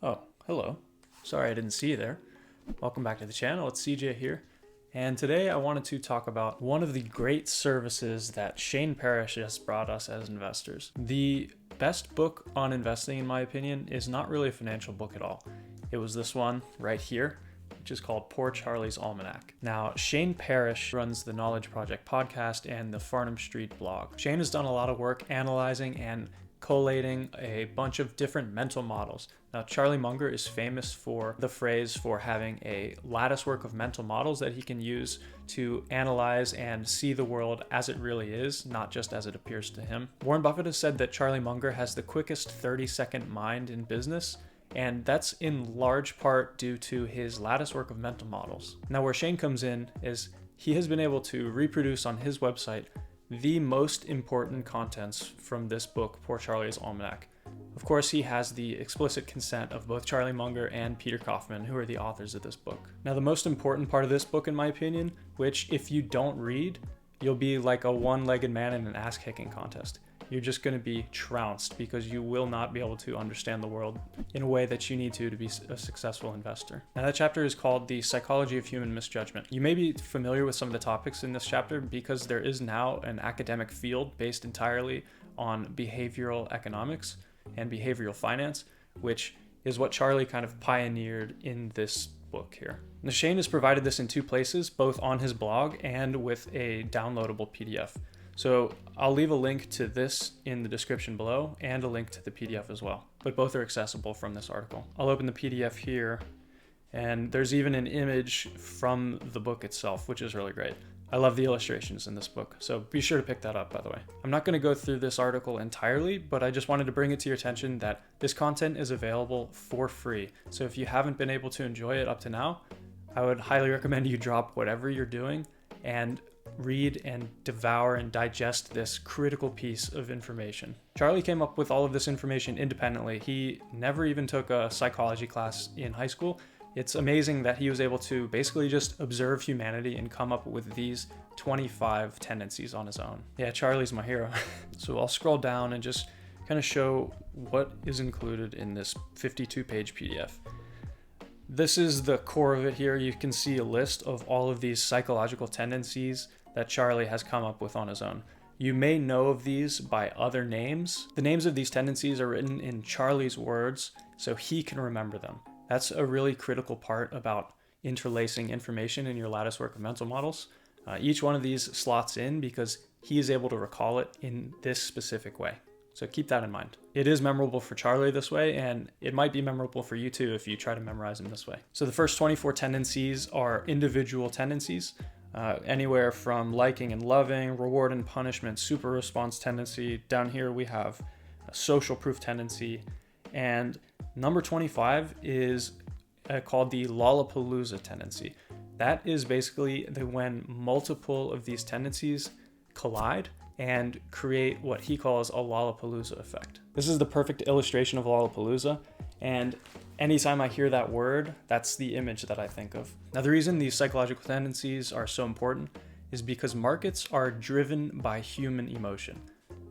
Oh, hello. Sorry I didn't see you there. Welcome back to the channel. It's CJ here. And today I wanted to talk about one of the great services that Shane Parrish has brought us as investors. The best book on investing, in my opinion, is not really a financial book at all. It was this one right here, which is called Poor Charlie's Almanack. Now, Shane Parrish runs the Knowledge Project podcast and the Farnham Street blog. Shane has done a lot of work analyzing and collating a bunch of different mental models. Now, Charlie Munger is famous for the phrase for having a lattice work of mental models that he can use to analyze and see the world as it really is, not just as it appears to him. Warren Buffett has said that Charlie Munger has the quickest 30-second mind in business, and that's in large part due to his lattice work of mental models. Now, where Shane comes in is he has been able to reproduce on his website the most important contents from this book, Poor Charlie's Almanack. Of course, he has the explicit consent of both Charlie Munger and Peter Kaufman, who are the authors of this book. Now, the most important part of this book, in my opinion, which if you don't read, you'll be like a one-legged man in an ass-kicking contest. You're just going to be trounced because you will not be able to understand the world in a way that you need to be a successful investor. Now, that chapter is called The Psychology of Human Misjudgment. You may be familiar with some of the topics in this chapter because there is now an academic field based entirely on behavioral economics and behavioral finance, which is what Charlie kind of pioneered in this book here. Now, Shane has provided this in two places, both on his blog and with a downloadable PDF. So I'll leave a link to this in the description below and a link to the PDF as well, but both are accessible from this article. I'll open the PDF here, and there's even an image from the book itself, which is really great. I love the illustrations in this book, so be sure to pick that up, by the way. I'm not going to go through this article entirely, but I just wanted to bring it to your attention that this content is available for free. So if you haven't been able to enjoy it up to now, I would highly recommend you drop whatever you're doing and read and devour and digest this critical piece of information. Charlie came up with all of this information independently. He never even took a psychology class in high school. It's amazing that he was able to basically just observe humanity and come up with these 25 tendencies on his own. Yeah, Charlie's my hero. So I'll scroll down and just kind of show what is included in this 52-page PDF. This is the core of it here. You can see a list of all of these psychological tendencies that Charlie has come up with on his own. You may know of these by other names. The names of these tendencies are written in Charlie's words so he can remember them. That's a really critical part about interlacing information in your lattice work of mental models. Each one of these slots in because he is able to recall it in this specific way. So keep that in mind. It is memorable for Charlie this way, and it might be memorable for you too if you try to memorize them this way. So the first 24 tendencies are individual tendencies, anywhere from liking and loving, reward and punishment, super response tendency. Down here we have a social proof tendency, and number 25 is called the Lollapalooza tendency. That is basically when multiple of these tendencies collide and create what he calls a Lollapalooza effect. This is the perfect illustration of Lollapalooza, and anytime I hear that word, that's the image that I think of. Now, the reason these psychological tendencies are so important is because markets are driven by human emotion,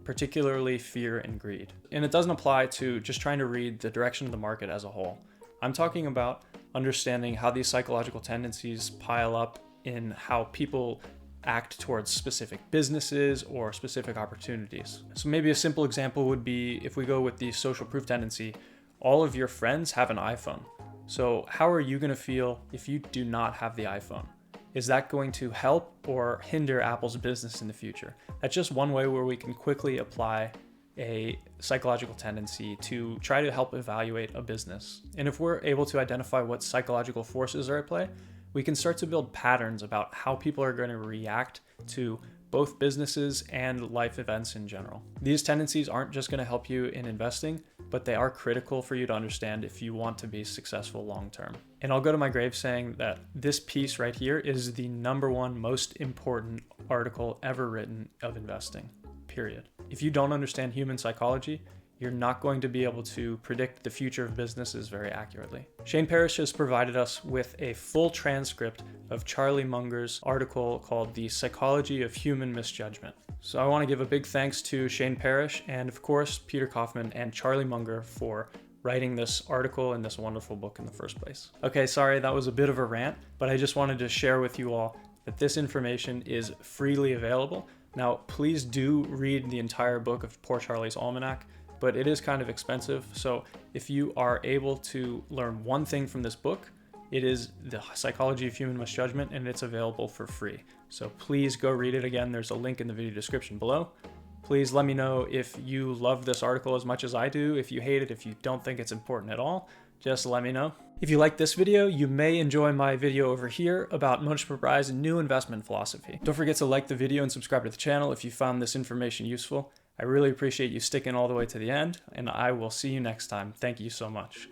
particularly fear and greed. And it doesn't apply to just trying to read the direction of the market as a whole. I'm talking about understanding how these psychological tendencies pile up in how people act towards specific businesses or specific opportunities. So maybe a simple example would be if we go with the social proof tendency, all of your friends have an iPhone. So how are you going to feel if you do not have the iPhone? Is that going to help or hinder Apple's business in the future? That's just one way where we can quickly apply a psychological tendency to try to help evaluate a business. And if we're able to identify what psychological forces are at play, we can start to build patterns about how people are going to react to both businesses and life events in general. These tendencies aren't just going to help you in investing, but they are critical for you to understand if you want to be successful long term. And I'll go to my grave saying that this piece right here is the #1 most important article ever written of investing, period. If you don't understand human psychology, you're not going to be able to predict the future of businesses very accurately. Shane Parrish has provided us with a full transcript of Charlie Munger's article called The Psychology of Human Misjudgment. So I want to give a big thanks to Shane Parrish and, of course, Peter Kaufman and Charlie Munger for writing this article and this wonderful book in the first place. Okay, sorry, that was a bit of a rant, but I just wanted to share with you all that this information is freely available. Now, please do read the entire book of Poor Charlie's Almanack, but it is kind of expensive. So if you are able to learn one thing from this book, it is the Psychology of Human Misjudgment, and it's available for free. So please go read it again. There's a link in the video description below. Please let me know if you love this article as much as I do. If you hate it, if you don't think it's important at all, just let me know. If you like this video, you may enjoy my video over here about Moshe Prabrai's new investment philosophy. Don't forget to like the video and subscribe to the channel if you found this information useful. I really appreciate you sticking all the way to the end, and I will see you next time. Thank you so much.